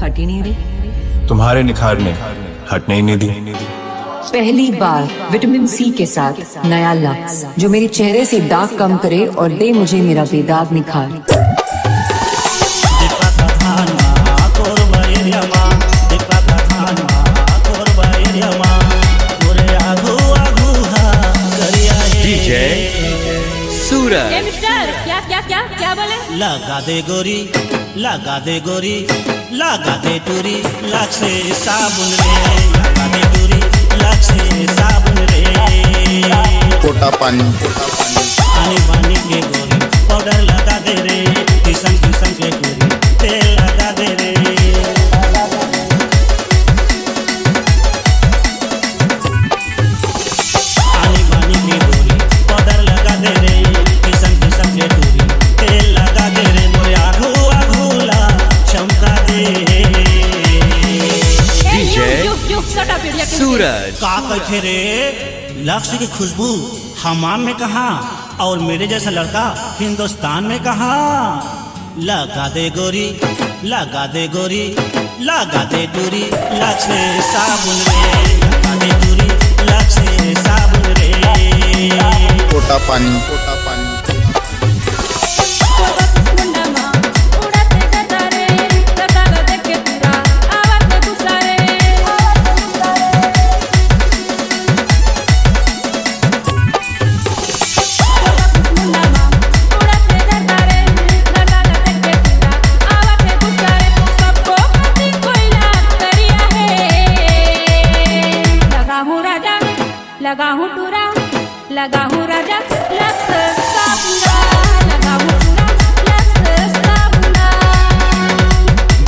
हट ही नहीं रही। तुम्हारे निखार ने हटने ही नहीं दी। पहली बार विटामिन सी के साथ नया लक्स जो मेरे चेहरे से दाग कम करे और दे मुझे मेरा बेदाग निखार। क्या बोले? लगा दे गोरी, लगा दे गोरी, लगा दे टूरी, लाख से साबुन रे, लगा दे टूरी, लाख से साबुन रे। पोटा पानी आनी बानी के गोरी पाउडर लगा दे रे, किसन किसन के गोरी तेल लगा दे रे। आनी बानी के गोरी पाउडर लगा दे रे, किसन किसन के गोरी तेल लगा दे रे। मोरे आघू आघूला चमका दे। सूरज का कहे रे, लक्ष्य की खुशबू हमाम में कहा और मेरे जैसा लड़का हिंदुस्तान में कहा। लगा दे गोरी, लगा दे गोरी, लगा दे टूरी, लाख से साबुन रे, लगा दे टूरी, लाख से साबुन रे। पोटा पानी पोटा पानी लगा हूँ टूरा, लगा हूँ राजा, लक्स साबुना, लगा हूँ टूरा, लक्स साबुना।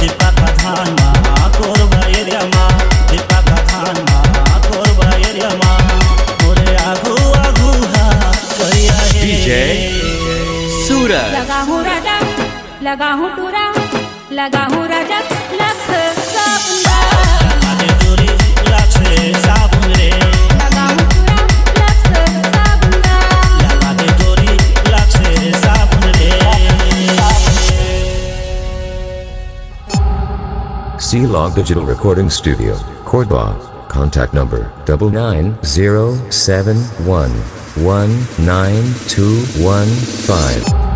दीपा का धान मा कोरबा एरिया मा, दीपा का धान मा कोरबा एरिया मा, मोरे आघू आघू हा करिया है। डीजे सूरज लगा हूँ राजा, लगा हूँ टूरा, लगा हूँ राजा, लक्स साबुना। लगा दे टूरी, लाख से साबुन रे, लगा हूँ टूरा, लक्स साबुना। लगा दे टूरी, लाख से साबुन रे। C-Log Digital Recording Studio, Cordoba. Contact number 9907119215.